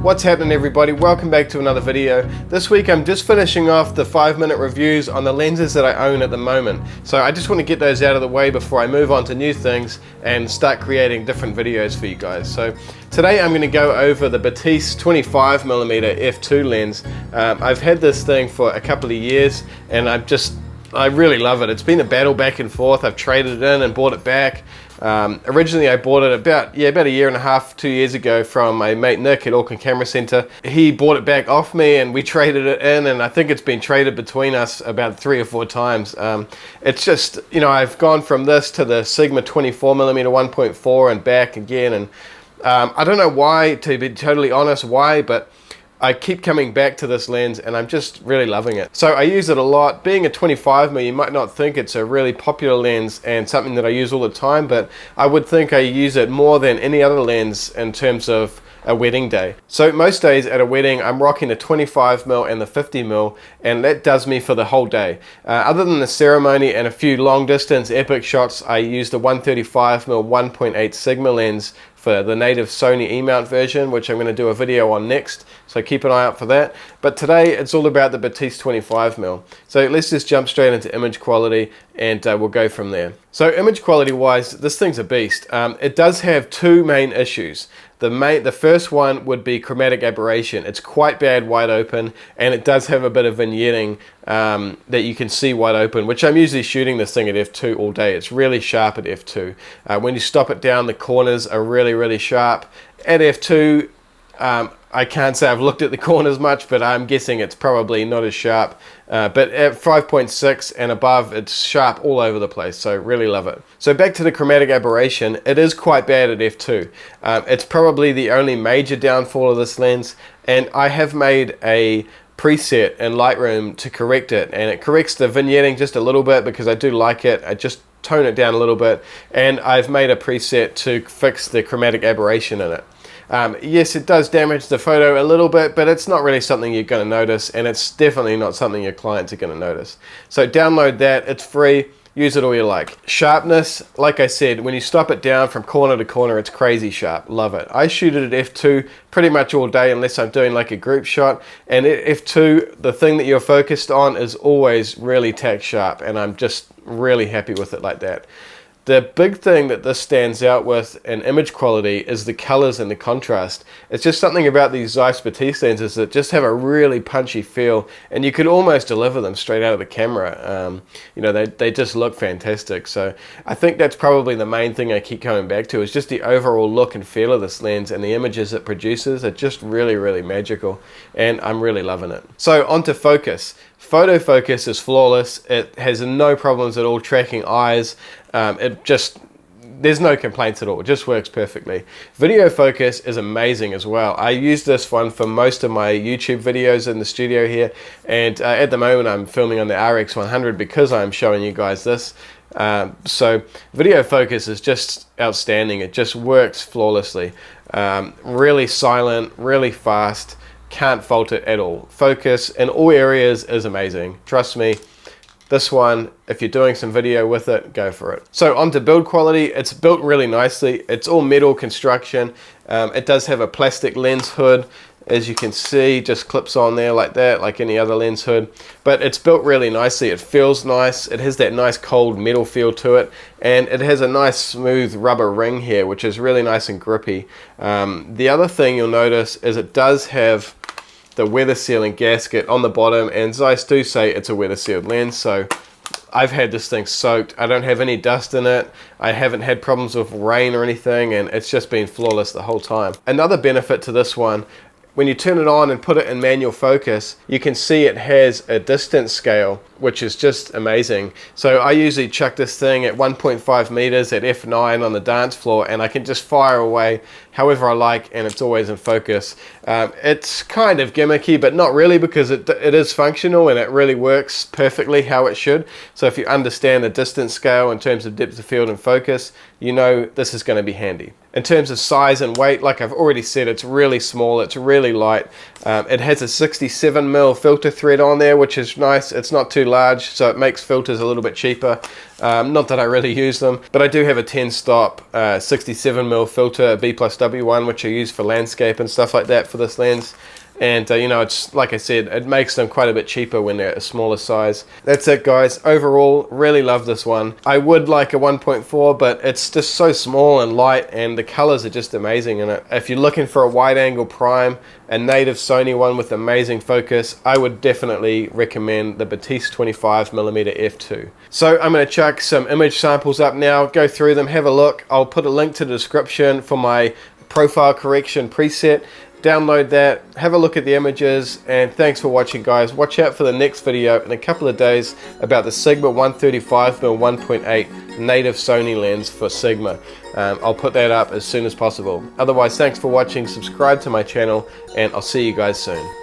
What's happening, everybody? Welcome back to another video. This week I'm just finishing off the 5-minute reviews on the lenses that I own at the moment. So I just want to get those out of the way before I move on to new things and start creating different videos for you guys. So today I'm going to go over the Batis 25mm f2 lens. I've had this thing for a couple of years and I really love it. It's been a battle back and forth. I've traded it in and bought it back. Originally I bought it about a year and a half, 2 years ago from my mate Nick at Auckland Camera Centre. He bought it back off me and we traded it in, and I think it's been traded between us about 3 or 4 times. It's just, you know, I've gone from this to the Sigma 24mm 1.4 and back again, and I don't know why, to be totally honest, but I keep coming back to this lens and I'm just really loving it. So I use it a lot. Being a 25mm, you might not think it's a really popular lens and something that I use all the time, but I would think I use it more than any other lens in terms of a wedding day. So most days at a wedding I'm rocking the 25mm and the 50mm, and that does me for the whole day. Other than the ceremony and a few long distance epic shots, I use the 135mm 1.8 Sigma lens for the native Sony E-mount version, which I'm going to do a video on next, so keep an eye out for that. But today it's all about the Batis 25mm. So let's just jump straight into image quality and we'll go from there. So image quality wise, this thing's a beast. It does have 2 main issues. The first one would be chromatic aberration. It's quite bad wide open, and it does have a bit of vignetting that you can see wide open, which I'm usually shooting this thing at f2 all day. It's really sharp at f2. When you stop it down, the corners are really sharp. At f2, I can't say I've looked at the corners much, but I'm guessing it's probably not as sharp. But at 5.6 and above, it's sharp all over the place, so really love it. So back to the chromatic aberration, it is quite bad at f2. It's probably the only major downfall of this lens, and I have made a preset in Lightroom to correct it, and it corrects the vignetting just a little bit because I do like it. I just tone it down a little bit, and I've made a preset to fix the chromatic aberration in it. Yes, it does damage the photo a little bit, but it's not really something you're going to notice, and it's definitely not something your clients are going to notice. So download that, it's free, use it all you like. Sharpness, like I said, when you stop it down from corner to corner, it's crazy sharp, love it. I shoot it at f2 pretty much all day unless I'm doing like a group shot, and at f2, the thing that you're focused on is always really tack sharp, and I'm just really happy with it like that. The big thing that this stands out with in image quality is the colors and the contrast. It's just something about these Zeiss Batis lenses that just have a really punchy feel, and you could almost deliver them straight out of the camera. You know, they just look fantastic. So I think that's probably the main thing I keep coming back to, is just the overall look and feel of this lens, and the images it produces are just really magical, and I'm really loving it. So onto focus. Photo focus is flawless. It has no problems at all tracking eyes. There's no complaints at all. It just works perfectly. Video focus is amazing as well. I use this one for most of my YouTube videos in the studio here, and at the moment I'm filming on the RX100 because I'm showing you guys this. So video focus is just outstanding. It just works flawlessly. Really silent, really fast. Can't fault it at all. Focus in all areas is amazing. Trust me, this one, if you're doing some video with it, go for it. So onto build quality, it's built really nicely. It's all metal construction. It does have a plastic lens hood. As you can see, just clips on there like that, like any other lens hood. But it's built really nicely. It feels nice. It has that nice cold metal feel to it. And it has a nice smooth rubber ring here, which is really nice and grippy. The other thing you'll notice is it does have the weather sealing gasket on the bottom, and Zeiss do say it's a weather sealed lens, so I've had this thing soaked. I don't have any dust in it. I haven't had problems with rain or anything, and it's just been flawless the whole time. Another benefit to this one, when you turn it on and put it in manual focus, you can see it has a distance scale, which is just amazing. So I usually chuck this thing at 1.5 meters at f9 on the dance floor, and I can just fire away however I like, and it's always in focus. It's kind of gimmicky, but not really, because it is functional and it really works perfectly how it should. So if you understand the distance scale in terms of depth of field and focus, you know this is going to be handy. In terms of size and weight, like I've already said, it's really small, it's really light. It has a 67mm filter thread on there, which is nice. It's not too large, so it makes filters a little bit cheaper. Not that I really use them, but I do have a 10-stop 67mm filter, a B+W one, which I use for landscape and stuff like that for this lens. And you know, it's like I said, it makes them quite a bit cheaper when they're a smaller size. That's it, guys. Overall, really love this one. I would like a 1.4, but it's just so small and light, and the colors are just amazing in it. If you're looking for a wide angle prime, a native Sony one with amazing focus, I would definitely recommend the Batis 25mm f2. So I'm going to chuck some image samples up now, go through them, have a look. I'll put a link to the description for my profile correction preset. Download that, have a look at the images, and thanks for watching, guys. Watch out for the next video in a couple of days about the Sigma 135mm 1.8 native Sony lens for Sigma. I'll put that up as soon as possible. Otherwise, thanks for watching, subscribe to my channel, and I'll see you guys soon.